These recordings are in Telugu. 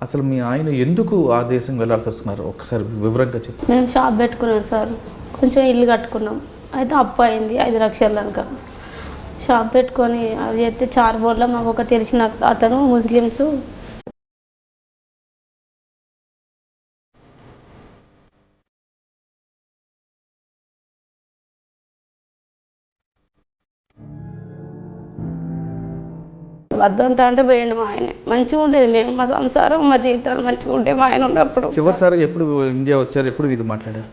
అసలు మీ ఆయన ఎందుకు ఆ దేశం వెళ్ళాల్సి వస్తున్నారు ఒకసారి వివరంగా చెప్పు. మేము షాప్ పెట్టుకున్నాం సార్, కొంచెం ఇల్లు కట్టుకున్నాం. అయితే అప్పు అయింది 5 లక్షల దాకా. షాప్ పెట్టుకొని అది చేస్తే చార్బోర్డ్లో మాకు ఒక తెలిసిన అతను ముస్లిమ్స్ వద్దంటా అంటే పోయిండు. మా ఆయన మంచిగా ఉండేది, మేము మా సంసారం మా జీవితాలు మంచిగా ఉంటే మా ఆయన ఉన్నప్పుడు. చివరిసారి ఎప్పుడు ఇండియా వచ్చారు, ఎప్పుడు ఇది మాట్లాడారు?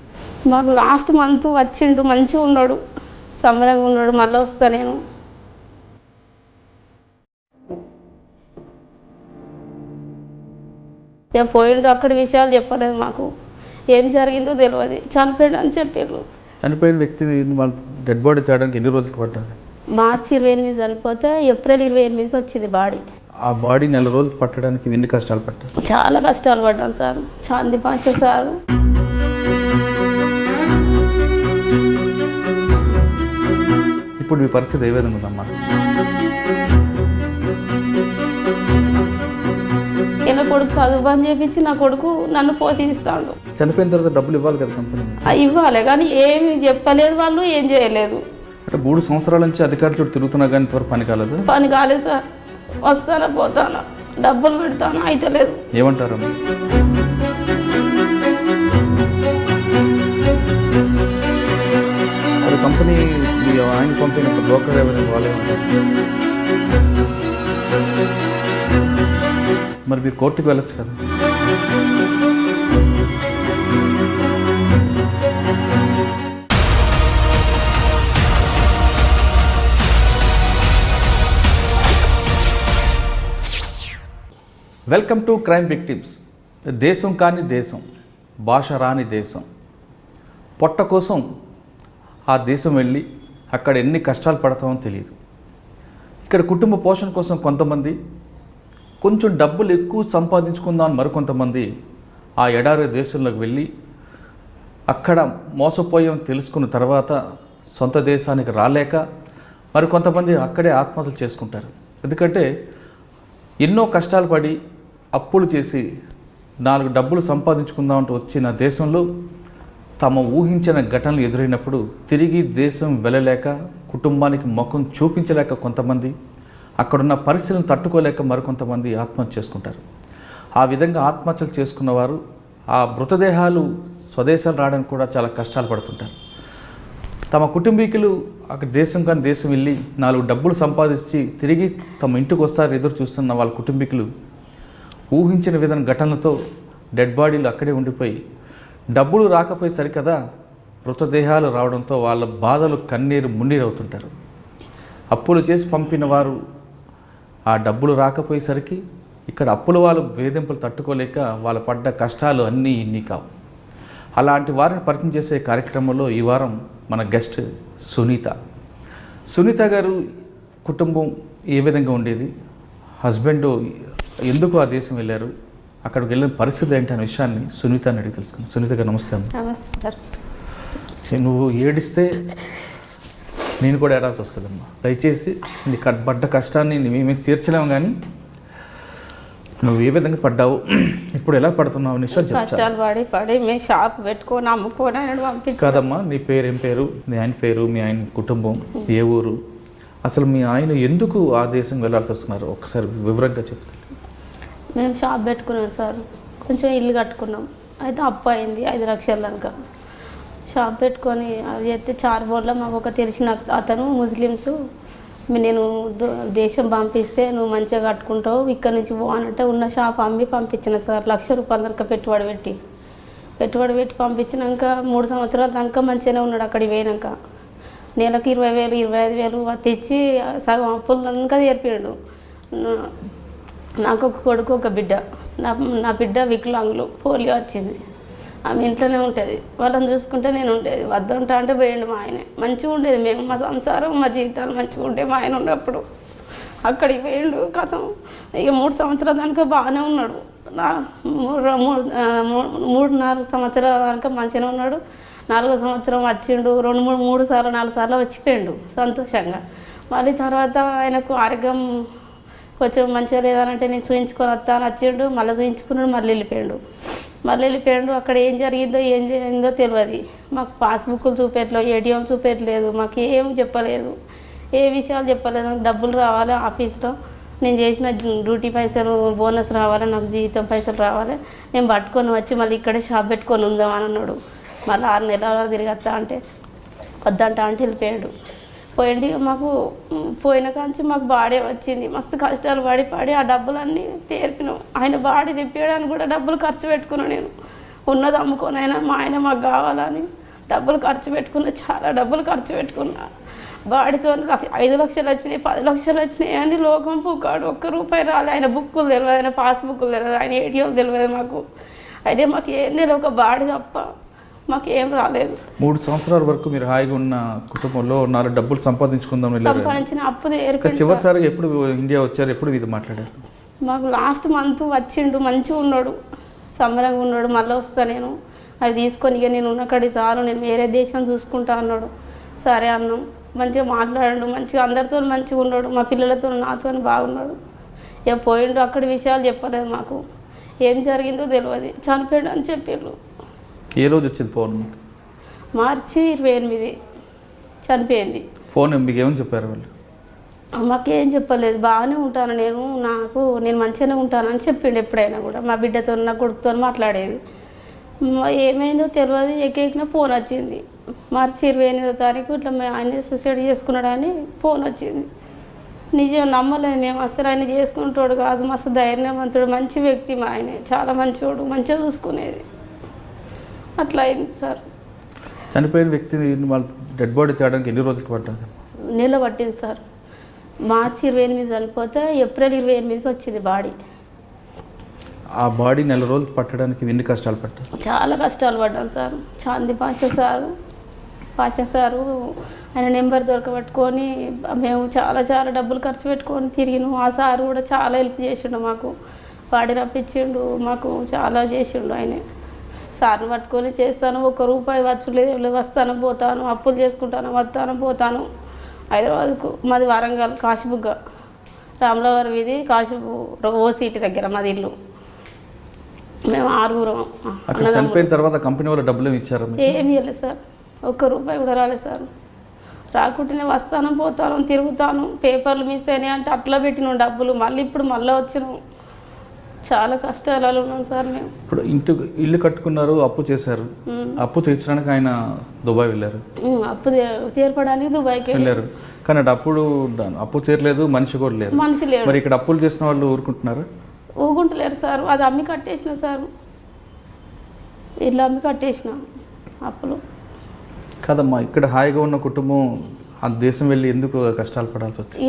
మాకు లాస్ట్ మంత్ వచ్చిండు, మంచిగా ఉన్నాడు, సంబరంగా ఉన్నాడు. మళ్ళీ వస్తా నేను. ఇక పోయిండు, అక్కడ విషయాలు చెప్పలేదు మాకు, ఏం జరిగిందో తెలియదు. చనిపోయాడు అని చెప్పారు. చనిపోయిన వ్యక్తిని డెడ్ బాడీ తేయడానికి ఎన్ని రోజులు పట్టింది? మార్చి 28 చనిపోతే ఏప్రిల్ 28కి వచ్చింది బాడీ. ఆ బాడీ 4 రోజులు పట్టడానికి ఎన్ని కష్టాలు పట్టారు? చాలా కష్టాలు పడ్డాం సార్. చాంది పాష సార్ ఇప్పుడు మీ పరిస్థితి ఏ విధంగా ఉందమ్మా? నా కొడుకు చదువు బంద్ చేయించి నా కొడుకు నన్ను పోషిస్తాడు. చనిపోయిన తర్వాత డబ్బులు ఇవ్వాలి కదా కంపెనీ? ఇవ్వాలి, కానీ ఏమి చెప్పలేదు వాళ్ళు, ఏం చేయలేదు. అంటే 3 సంవత్సరాల నుంచి అధికారుల చుట్టూ తిరుగుతున్నా కానీ ఇంతవరకు పని కాలేదు? పని కాలేదు సార్. వస్తానా పోతానా, డబ్బులు పెడతానా, అయితే లేదు. ఏమంటారమ్మా? అది కంపెనీ ఆయన కంపెనీ బ్రోకర్ ఎవరైనా వాళ్ళే ఉంటారు. మరి మీరు కోర్టుకు వెళ్ళొచ్చు కదా? Welcome to crime victims. దేశం కాని దేశం, భాష రాని దేశం, పొట్ట కోసం ఆ దేశం వెళ్ళి అక్కడ ఎన్ని కష్టాలు పడతామో తెలియదు. ఇక్కడ కుటుంబ పోషణ కోసం కొంతమంది, కొంచెం డబ్బులు ఎక్కువ సంపాదించుకుందామని మరికొంతమంది ఆ ఎడారి దేశంలోకి వెళ్ళి అక్కడ మోసపోయాం తెలుసుకున్న తర్వాత సొంత దేశానికి రాలేక మరికొంతమంది అక్కడే ఆత్మహత్యలు చేసుకుంటారు. ఎందుకంటే ఎన్నో కష్టాలు పడి అప్పులు చేసి 4 డబ్బులు సంపాదించుకుందామంటూ వచ్చిన దేశంలో తమ ఊహించిన ఘటనలు ఎదురైనప్పుడు తిరిగి దేశం వెళ్ళలేక, కుటుంబానికి ముఖం చూపించలేక కొంతమంది, అక్కడున్న పరిస్థితులను తట్టుకోలేక మరికొంతమంది ఆత్మహత్య చేసుకుంటారు. ఆ విధంగా ఆత్మహత్యలు చేసుకున్నవారు ఆ మృతదేహాలు స్వదేశాలు రావడానికి కూడా చాలా కష్టాలు పడుతుంటారు. తమ కుటుంబీకులు అక్కడ దేశం కానీ దేశం వెళ్ళి 4 డబ్బులు సంపాదించి తిరిగి తమ ఇంటికి వస్తారు ఎదురు చూస్తున్న వాళ్ళ కుటుంబీకులు ఊహించిన విధంగా ఘటనలతో డెడ్ బాడీలు అక్కడే ఉండిపోయి డబ్బులు రాకపోయి సరికదా మృతదేహాలు రావడంతో వాళ్ళ బాధలు కన్నీరు మున్నీరు అవుతుంటారు. అప్పులు చేసి పంపిన వారు ఆ డబ్బులు రాకపోయేసరికి ఇక్కడ అప్పుల వాళ్ళు వేధింపులు తట్టుకోలేక వాళ్ళ పడ్డ కష్టాలు అన్నీ ఇన్ని కావు. అలాంటి వారిని పరిచయం చేసే కార్యక్రమంలో ఈ వారం మన గెస్ట్ సునీత గారు కుటుంబం ఏ విధంగా ఉండేది, హస్బెండ్ ఎందుకు ఆ దేశం వెళ్ళారు, అక్కడికి వెళ్ళిన పరిస్థితి ఏంటి అనే విషయాన్ని సునీతని అడిగి తెలుసుకున్నాను. సునీత గారు నమస్తే అమ్మ. నమస్తే. నువ్వు ఏడిస్తే నేను కూడా ఏడాల్సి వస్తుందమ్మా. దయచేసి నీ పడ్డ కష్టాన్ని మేమే తీర్చలేము, కానీ నువ్వు ఏ విధంగా పడ్డావు, ఇప్పుడు ఎలా పడుతున్నావు అని కష్టాలు పడి మేము షాప్ పెట్టుకొని అమ్ముకొని పంపించాను. కాదమ్మా, నీ పేరు ఏం పేరు, మీ ఆయన పేరు, మీ ఆయన కుటుంబం ఏ ఊరు, అసలు మీ ఆయన ఎందుకు ఆ దేశం వెళ్ళాల్సి వస్తున్నారు ఒకసారి వివరంగా చెప్తాను. మేము షాప్ పెట్టుకున్నాం సార్, కొంచెం ఇల్లు కట్టుకున్నాం. అయితే అప్పు అయింది 5 లక్షల దాకా. షాప్ పెట్టుకొని అది చేస్తే చార్బోర్డ్లో మాకు ఒక తెలిసిన అతను ముస్లిమ్స్, నేను దేశం పంపిస్తే నువ్వు మంచిగా కట్టుకుంటావు, ఇక్కడ నుంచి పో అనంటే ఉన్న షాప్ అమ్మి పంపించిన సార్. 1 లక్ష రూపాయల దాకా పెట్టుబడి పెట్టి పంపించినాక 3 సంవత్సరాల దాకా మంచిగానే ఉన్నాడు. అక్కడికి పోయినాక నెలకు 20,000 25,000 తెచ్చి సగం అప్పులంకా తీర్పిండు. నాకు ఒక కొడుకు ఒక బిడ్డ. నా బిడ్డ వికలాంగులు, పోలియో వచ్చింది. ఆమె ఇంట్లోనే ఉంటుంది, వాళ్ళని చూసుకుంటే నేను ఉండేది. వద్దంటా అంటే పోయిండు. మా ఆయన మంచిగా ఉండేది, మేము మా సంసారం మా జీవితాలు మంచిగా ఉంటే మా ఆయన ఉన్నప్పుడు అక్కడికి పోయిండు. కథం ఇక 3 సంవత్సరాల దానిక బాగానే ఉన్నాడు. 3-4 సంవత్సరాల దానిక మంచిగానే ఉన్నాడు. 4వ సంవత్సరం వచ్చిండు, 2-3 సార్లు 4 సార్లు వచ్చిపోయిండు సంతోషంగా. మళ్ళీ తర్వాత ఆయనకు ఆరోగ్యం కొంచెం మంచిగా లేదనంటే నేను చూయించుకొని వస్తాను వచ్చిండు, మళ్ళీ చూయించుకున్నాడు, మళ్ళీ వెళ్ళిపోయాడు. అక్కడ ఏం జరిగిందో ఏం జరిగిందో తెలియదు. మాకు పాస్బుక్లు చూపెట్టలేదు, ఏటీఎం చూపెట్టలేదు, మాకు ఏం చెప్పలేదు, ఏ విషయాలు చెప్పలేదు. నాకు డబ్బులు రావాలి ఆఫీస్లో, నేను చేసిన డ్యూటీ పైసలు బోనస్ రావాలి, నాకు జీతం పైసలు రావాలి, నేను పట్టుకొని వచ్చి మళ్ళీ ఇక్కడే షాప్ పెట్టుకొని ఉందామని అన్నాడు. మళ్ళీ 6 నెలల తిరిగత్తా అంటే వద్దంట అంటే వెళ్ళిపోయాడు. పోయింది. మాకు పోయిన కాంచి మాకు బాడీ వచ్చింది, మస్తు కష్టాలు పడి ఆ డబ్బులన్నీ తీర్పినాం. ఆయన బాడీ తెప్పించడానికి కూడా డబ్బులు ఖర్చు పెట్టుకున్నాను. నేను ఉన్నది అమ్ముకొని అయినా మా ఆయన మాకు కావాలని డబ్బులు ఖర్చు పెట్టుకున్నా, చాలా డబ్బులు ఖర్చు పెట్టుకున్నా. బాడీతో 5 లక్షలు వచ్చినాయి, 10 లక్షలు వచ్చినాయి అని లోకం పూకాడు. ₹1 రాలే. ఆయన బుక్కులు తెలియదు, ఆయన పాస్బుక్లు తెలియదు, ఆయన ఏటీఎం తెలియదు మాకు. అయితే మాకు ఏం తెలియదు, ఒక బాడీ తప్ప మాకు ఏం రాలేదు. 3 సంవత్సరాల వరకు మీరు హాయిగా ఉన్న కుటుంబంలో 4 డబ్బులు సంపాదించుకుందాం సంపాదించిన అప్పు చివరిసారిగా ఎప్పుడు ఇండియా వచ్చారు, ఎప్పుడు ఇది మాట్లాడారు? మాకు లాస్ట్ మంత్ వచ్చిండు, మంచిగా ఉన్నాడు, సంబరంగా ఉన్నాడు. మళ్ళీ వస్తా నేను అవి తీసుకొని, ఇక నేను ఉన్న కాడికి చాలు, నేను వేరే దేశం చూసుకుంటా అన్నాడు. సరే అన్నాం. మంచిగా మాట్లాడాడు, మంచిగా అందరితో మంచిగా ఉన్నాడు, మా పిల్లలతో నాతో బాగున్నాడు. ఇక పోయిండు, అక్కడ విషయాలు చెప్పలేదు మాకు, ఏం జరిగిందో తెలియదు. చనిపోయాడు అని చెప్పారు. ఏ రోజు వచ్చింది ఫోన్? మార్చి 28 చనిపోయింది. ఫోన్ మీకు ఏమని చెప్పారు వాళ్ళు? మాకేం చెప్పలేదు, బాగానే ఉంటాను నేను మంచిగానే ఉంటానని చెప్పిండు. ఎప్పుడైనా కూడా మా బిడ్డతో నా కొడుకుతో మాట్లాడేది. ఏమైందో తెలియదు. ఎక్కిన ఫోన్ వచ్చింది. మార్చి 28వ తారీఖు ఇట్లా ఆయన సూసైడ్ చేసుకున్నాడని ఫోన్ వచ్చింది. నిజం నమ్మలేదు మేము అసలు. ఆయన చేసుకుంటాడు కాదు, మస్తు ధైర్యవంతుడు, మంచి వ్యక్తి. మా ఆయన చాలా మంచివాడు, మంచిగా చూసుకునేది. అట్లా అయింది సార్. చనిపోయిన వ్యక్తిని వాళ్ళు డెడ్ బాడీ తేయడానికి ఎన్ని రోజులు పడ్డారు? నెల పట్టింది సార్. మార్చి 28 చనిపోతే ఏప్రిల్ 28కి వచ్చింది బాడీ. ఆ బాడీ నెల రోజులు పట్టడానికి ఎన్ని కష్టాలు పడ్డారు? చాలా కష్టాలు పడ్డాం సార్. చాంది పాషా సారు ఆయన నెంబర్ దొరకబెట్టుకొని మేము చాలా డబ్బులు ఖర్చు పెట్టుకొని తిరిగినాం. ఆ సారు కూడా చాలా హెల్ప్ చేసిండు మాకు, బాడీ రప్పించిండు, మాకు చాలా చేసిండు. ఆయన సార్ని పట్టుకొని చేస్తాను, ₹1 వచ్చలేదు, వస్తాను పోతాను, అప్పులు చేసుకుంటాను, వస్తాను పోతాను. హైదరాబాద్కు మాది వరంగల్ కాశీబుగ్గ రాములవారి వీధి ఓసీటీ దగ్గర మాది ఇల్లు. మేము 6 చనిపోయిన తర్వాత కంపెనీ వాళ్ళు డబ్బులు ఇచ్చారు? ఏమి ఇవ్వలేదు సార్, ₹1 కూడా రాలేదు సార్. రాకుంటేనే వస్తాను పోతాను తిరుగుతాను, పేపర్లు మిస్ అయినాయి అంటే అట్లా పెట్టినాం డబ్బులు. ఇప్పుడు మళ్ళీ వచ్చినాం. చాలా కష్టాలలో ఉన్నాం సార్ మేము. ఇప్పుడు ఇల్లు కట్టుకున్నారు, అప్పు చేశారు. అప్పు తీర్చడానికి ఆయన దుబాయ్ వెళ్ళారు. అప్పు తీర్పడానికి దుబాయ్కి వెళ్ళారు. కానీ అప్పు తీరలేదు, మనిషి కూడా లేరు. మరి ఇక్కడ అప్పులు చేసిన వాళ్ళు ఊరుకుంటున్నారు? ఊరుకుంటలేరు సార్. అది అమ్మి కట్టేసిన సార్, ఇల్లు అమ్మి కట్టేసిన అప్పులు. కాదమ్మా, ఇక్కడ హాయిగా ఉన్న కుటుంబం ఆ దేశం వెళ్ళి ఎందుకు కష్టాలు పడాల్సి వచ్చింది?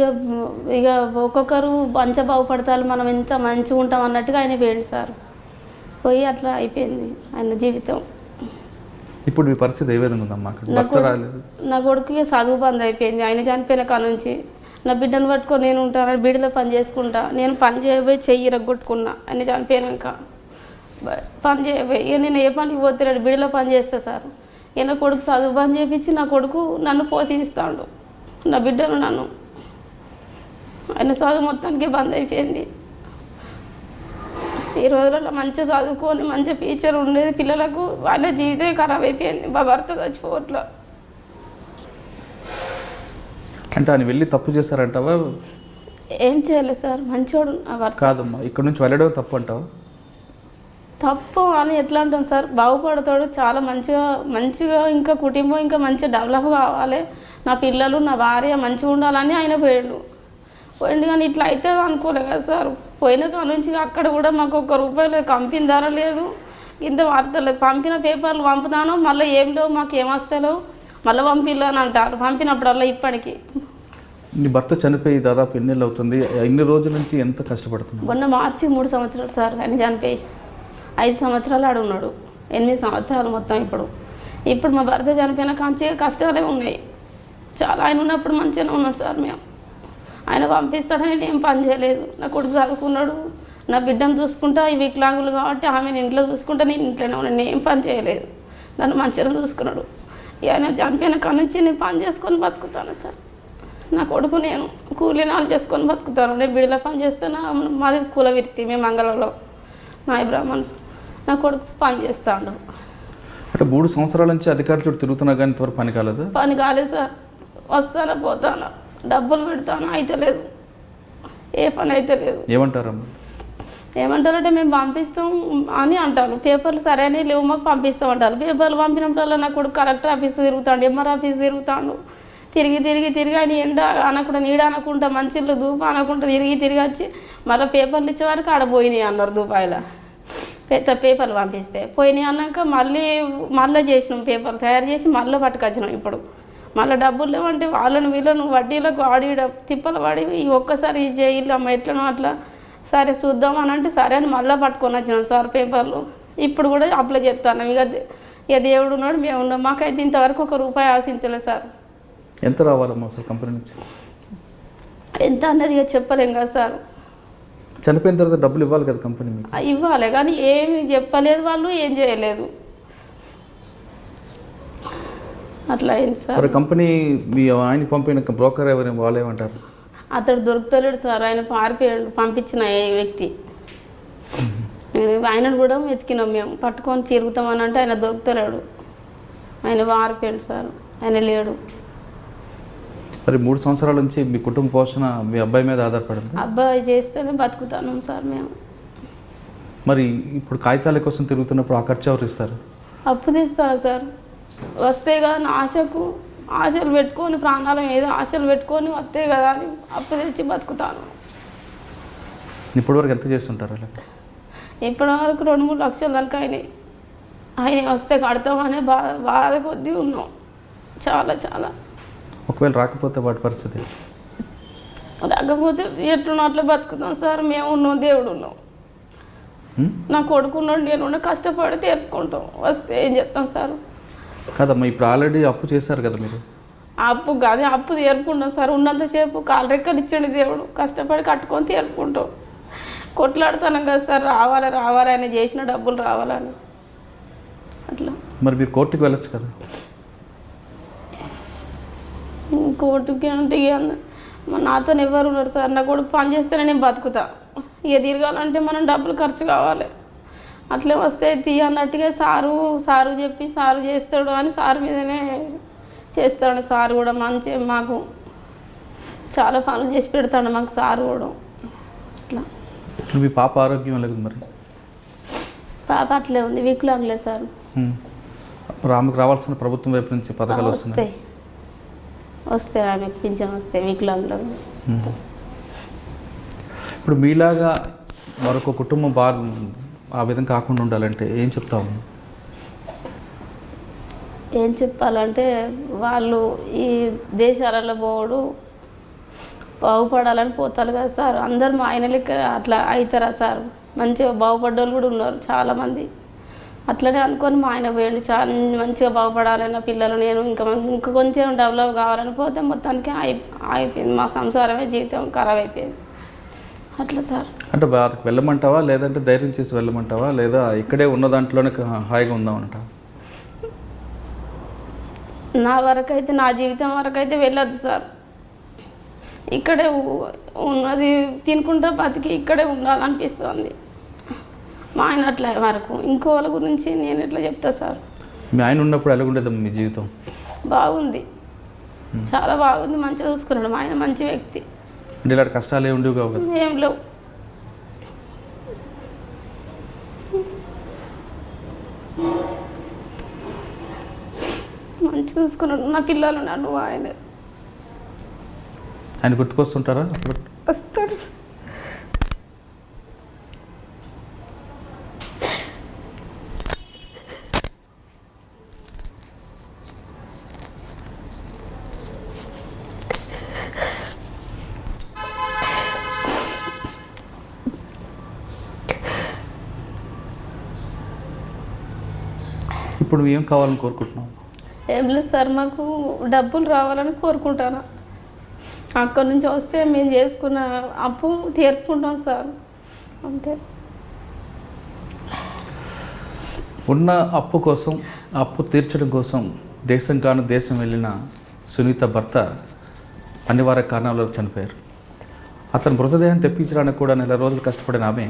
ఇక ఒక్కొక్కరు మంచిగా బాగుపడతారు, మనం ఎంత మంచిగా ఉంటాం అన్నట్టుగా ఆయన పోయింది సార్. పోయి అట్లా అయిపోయింది ఆయన జీవితం. ఇప్పుడు మీ పరిస్థితి ఏ విధంగా ఉందమ్మా? నా కొడుకు చదువు బంద్ అయిపోయింది. ఆయన చనిపోయిన కాడ నుంచి నా బిడ్డను పట్టుకొని నేను ఉంటాను, బీడీలో పని చేసుకుంటా. నేను పని చేయబోయి చెయ్యి ఇరగొట్టుకున్నా. ఆయన చనిపోయాక పని చేయబోయి ఇక నేను ఏ పనికి పోతున్నాడు, బీడీలో పని చేస్తా సార్. నా కొడుకు చదువు బంద్ చేయించి నా కొడుకు నన్ను పోషిస్తాడు, నా బిడ్డను నన్ను. ఆయన చదువు మొత్తానికి బంద్ అయిపోయింది. ఈ రోజులలో మంచిగా చదువుకొని మంచి ఫ్యూచర్ ఉండేది పిల్లలకు, ఆయన జీవితం ఖరాబ్ అయిపోయింది. మా భర్త చచ్చిపోవట్లో. అంటే ఆయన వెళ్ళి తప్పు చేశారంటావా? ఏం చేయలేదు సార్, మంచోడు నా భర్త. కాదమ్మా, ఇక్కడ నుంచి వెళ్ళడం తప్పు అంటావా? తప్పు అని ఎట్లా అంటాం సార్, బాగుపడతాడు, చాలా మంచిగా ఇంకా కుటుంబం ఇంకా మంచిగా డెవలప్ కావాలి, నా పిల్లలు నా భార్య మంచిగా ఉండాలని ఆయన పోయిండు. కానీ ఇట్లా అయితే అనుకోలే కదా సార్. పోయిన కాడ నుంచి అక్కడ కూడా మాకు ₹1 కంపెనీ ధర లేదు, ఇంత వార్తలేదు. పంపిన పేపర్లు పంపుతాను, మళ్ళీ ఏం లేవు, మాకు ఏమొస్తలేవు, మళ్ళీ పంపిల్లని అంటారు. పంపినప్పుడల్లా ఇప్పటికీ. నీ భర్త చనిపోయి దాదాపు ఎన్నేళ్ళు అవుతుంది? ఇన్ని రోజుల నుంచి ఎంత కష్టపడుతుంది? మొన్న మార్చి 3 సంవత్సరాలు సార్. ఆయన చనిపోయి 5 సంవత్సరాలు ఆడు ఉన్నాడు, 8 సంవత్సరాలు మొత్తం. ఇప్పుడు మా భర్త చనిపోయిన కాంచి కష్టాలే ఉన్నాయి చాలా. ఆయన ఉన్నప్పుడు మంచిగానే ఉన్నాం సార్ మేము. ఆయన పంపిస్తాడని నేను పని చేయలేదు, నా కొడుకు చదువుకున్నాడు, నా బిడ్డను చూసుకుంటా. ఈ వికలాంగులు కాబట్టి ఆమెను ఇంట్లో చూసుకుంటా, నేను ఇంట్లోనే ఉన్నాను, నేను ఏం పని చేయలేదు. నన్ను మంచిగా చూసుకున్నాడు. ఆయన చనిపోయిన కాడ నుంచి నేను పని చేసుకొని బతుకుతాను సార్. నా కొడుకు నేను కూలీనాలు చేసుకొని బతుకుతాను. నేను బిడిలో పని చేస్తున్నా. మాది కుల వృత్తి, మేము మంగళంలో నాయ బ్రాహ్మణ్స్. నా కొడుకు పని చేస్తాడు. అంటే 3 సంవత్సరాల నుంచి అధికారుల చుట్టూ తిరుగుతున్నా కానీ ఇంతవరకు పని కాలేదు. పని కాలేదు సార్. వస్తాను పోతాను, డబ్బులు పెడతాను, అయితే లేదు, ఏ పని అయితే లేదు. ఏమంటారమ్మా? ఏమంటారంటే మేము పంపిస్తాం అని అంటారు. పేపర్లు సరైన లేవు, మాకు పంపిస్తాం అంటారు. పేపర్లు పంపినప్పుడల్లా నా కొడుకు కలెక్టర్ ఆఫీస్ తిరుగుతాడు, ఎంఆర్ ఆఫీస్ తిరుగుతాడు. తిరిగి ఆయన ఎండ అనకుండా నీడ అనకుండా మంచిళ్ళు ధూప అనకుండా తిరిగి వచ్చి మళ్ళీ పేపర్లు ఇచ్చే వరకు ఆడ పోయినాయి అన్నారు. దుబాయ్లో పెద్ద పేపర్లు పంపిస్తే పోయినాయి అన్నాక మళ్ళీ చేసినాం, పేపర్లు తయారు చేసి మళ్ళీ పట్టుకొచ్చినాం. ఇప్పుడు మళ్ళీ డబ్బులు లేవంటే వీళ్ళను వడ్డీలకు ఆడి తిప్పలు పడి ఒక్కసారి జైలు అమ్మ ఎట్లనో అట్లా సరే చూద్దాం అని అంటే సరే అని మళ్ళీ పట్టుకొని వచ్చినాం సార్ పేపర్లు. ఇప్పుడు కూడా అప్లై చెప్తాను. ఇక దేవుడు ఉన్నాడు, మేము ఉన్నాం. మాకైతే ఇంతవరకు ₹1 ఆశించలేదు సార్. ఎంత రావాలమ్మా అసలు కంపెనీ నుంచి? ఎంత అన్నది ఇక చెప్పలేం కదా సార్. చనిపోయిన తర్వాత డబ్బులు ఇవ్వాలి కదా కంపెనీ మీకు? ఇవ్వాలి కానీ ఏమి చెప్పలేదు వాళ్ళు, ఏం చేయలేదు. అట్లా అయింది సార్. మరి కంపెనీ మీ ఆయనకి పంపిన బ్రోకర్ ఎవరు, వాళ్ళు ఏమంటారు? అతడు దొరుకుతలేడు సార్. ఆయన పారిపోయాడు, పంపించిన వ్యక్తి. ఆయనను కూడా వెతికినాం మేము, పట్టుకొని తిరుగుతామని అంటే ఆయన దొరుకుతలేడు. ఆయన పారిపోయాడు సార్, ఆయన లేడు. మరి 3 సంవత్సరాల నుంచి మీ కుటుంబ పోషణ మీ అబ్బాయి మీద ఆధారపడింది? అబ్బాయి చేస్తేనే బతుకుతాను సార్ మేము. మరి ఇప్పుడు కాగితాల కోసం తిరుగుతున్నప్పుడు ఆ ఖర్చు ఎవరు ఇస్తారు? అప్పు తీస్తాను సార్. వస్తే కదా నా ఆశలు పెట్టుకొని, ప్రాణాల మీద ఆశలు పెట్టుకొని వస్తే కదా అని అప్పు తెచ్చి బతుకుతాను. ఇప్పటివరకు ఎంత చేస్తుంటారు అలా? ఇప్పటివరకు 2-3 లక్షల దానికి ఆయన వస్తే కడతామనే బాధ కొద్దీ ఉన్నాం. చాలా ఒకవేళ రాకపోతే వాటి పరిస్థితి? రాకపోతే ఎట్లున్నా అట్లా బతుకుతాం సార్. మేము ఉన్నాం, దేవుడు ఉన్నాం. నా కొడుకున్నాడు, నేను కష్టపడి తీర్పుకుంటాం. వస్తే ఏం చెప్తాం సార్? కదమ్మా, ఇప్పుడు ఆల్రెడీ అప్పు చేశారు కదా మీరు. అప్పు కాదు, అప్పు తీర్పుకుంటాం సార్. ఉన్నంతసేపు కాలు రెక్కలు ఇచ్చండి దేవుడు, కష్టపడి కట్టుకొని తీర్పుకుంటాం. కొట్లాడుతాను కదా సార్, రావాలి ఆయన చేసిన డబ్బులు రావాలని. అట్లా మరి మీరు కోర్టుకి వెళ్ళొచ్చు కదా? కోర్టుకి అంటే నాతో ఎవరు ఉన్నారు సార్. నా కొడుకు పని చేస్తేనే నేను బతుకుతా. ఇక తిరగాలంటే మనం డబ్బులు ఖర్చు కావాలి. అట్లే వస్తే తీయన్నట్టుగా సారు చెప్పి సారు చేస్తాడు అని సార్ మీదనే చేస్తాడు. సార్ కూడా మంచి మాకు చాలా పనులు చేసి పెడతాడు మాకు సార్ కూడా. అట్లా మీ పాప ఆరోగ్యం ఎలా ఉంది మరి? పాప అట్లే ఉంది, వికలాంగులే సార్. ఆమెకు రావాల్సిన ప్రభుత్వం వైపు నుంచి పథకాలు వస్తాయి ఆమెకు పింఛన్ వస్తాయి వికలాంగులు. ఇప్పుడు మీలాగా మరొక కుటుంబం బాగా ఆ విధంగా కాకుండా ఉండాలంటే ఏం చెప్తాము? ఏం చెప్పాలంటే వాళ్ళు ఈ దేశాలలో పోవడు బాగుపడాలని పోతారు కదా సార్. అందరు మా ఆయన లెక్క అట్లా అవుతారా సార్? మంచిగా బాగుపడ్డోళ్ళు కూడా ఉన్నారు చాలామంది. అట్లనే అనుకొని మా ఆయన పోయండి, చాలా మంచిగా బాగుపడాలన్న పిల్లలు నేను ఇంకా కొంచెం డెవలప్ కావాలని పోతే మొత్తానికి అయిపోయింది. మా సంసారమే జీవితం ఖరాబ్ అయిపోయింది. అట్లా సార్. అంటే వారికి వెళ్ళమంటావా, లేదంటే ధైర్యం చేసి వెళ్ళమంటావా, లేదా ఇక్కడే ఉన్న దాంట్లోనే హాయిగా ఉందామంటావా? నా వరకైతే, నా జీవితం వరకైతే వెళ్ళొద్దు సార్. ఇక్కడే ఉన్నది తినుకుంటా బతికి ఇక్కడే ఉండాలనిపిస్తుంది. మా ఆయన అట్లా వరకు ఇంకో వాళ్ళ గురించి నేను ఎట్లా చెప్తా సార్? మీ ఆయన ఉన్నప్పుడు ఎలా ఉండేది మీ జీవితం? బాగుంది, చాలా బాగుంది. మంచిగా చూసుకున్నాడు మా ఆయన, మంచి వ్యక్తి. అంటే ఇలాంటి కష్టాలు ఏమి ఉండేవి కావు? ఏం లేవు. మంచి చూసుకున్నాడు. నా పిల్లలు నన్ను ఆయన గుర్తుకొస్తుంటారా? వస్తాడు. ఇప్పుడు ఏం కావాలని కోరుకుంటున్నాం? ఏం లేదు సార్, మాకు డబ్బులు రావాలని కోరుకుంటాను. అక్కడి నుంచి వస్తే మేము చేసుకున్న అప్పు తీర్చుకుంటాం సార్, అంతే. ఉన్న అప్పు కోసం, అప్పు తీర్చడం కోసం దేశం కాను దేశం వెళ్ళిన సునీత భర్త అనివార్య కారణాల చనిపోయారు. అతని మృతదేహం తెప్పించడానికి కూడా 4 రోజులు కష్టపడిన ఆమె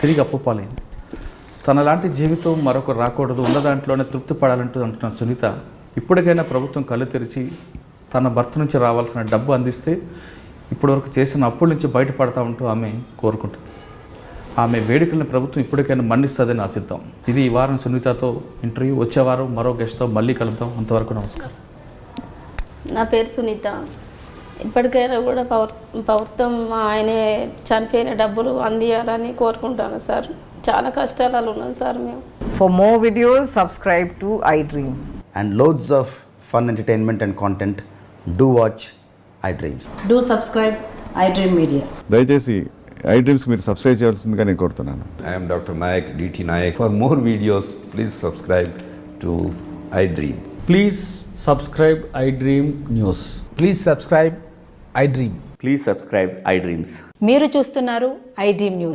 తిరిగి అప్పుపాలైంది. తనలాంటి జీవితం మరొకరు రాకూడదు, ఉన్న దాంట్లోనే తృప్తి పడాలంటూ అంటున్న సునీత ఇప్పటికైనా ప్రభుత్వం కళ్ళు తెరిచి తన భర్త నుంచి రావాల్సిన డబ్బు అందిస్తే ఇప్పటివరకు చేసిన అప్పుల నుంచి బయటపడతా ఉంటూ ఆమె కోరుకుంటుంది. ఆమె వేడుకలను ప్రభుత్వం ఇప్పటికైనా మన్నిస్తుందని ఆశిద్దాం. ఇది ఈ వారం సునీతతో ఇంటర్వ్యూ. వచ్చే వారం మరో గెస్ట్తో మళ్ళీ కలుద్దాం. అంతవరకు నమస్కారం. నా పేరు సునీత. ఇప్పటికైనా కూడా ప్రభుత్వం ఆయనే చనిపోయిన డబ్బులు అందియాలని కోరుకుంటాను సార్. చాలా కష్టాలు ఉన్నాం సార్ మేము. For more videos, subscribe to iDream. And loads of fun entertainment and content, do watch iDreams. Do subscribe iDream Media. దయచేసి ఐ డ్రీమ్స్కి మీరు సబ్స్క్రైబ్ చేయాల్సిందిగా నేను కోరుతున్నాను. I am Dr. Nayak, DT Nayak. For more videos, please subscribe to iDream. Please subscribe iDream News. Please subscribe iDream. Please subscribe iDreams. మీరు చూస్తున్నారు iDream News.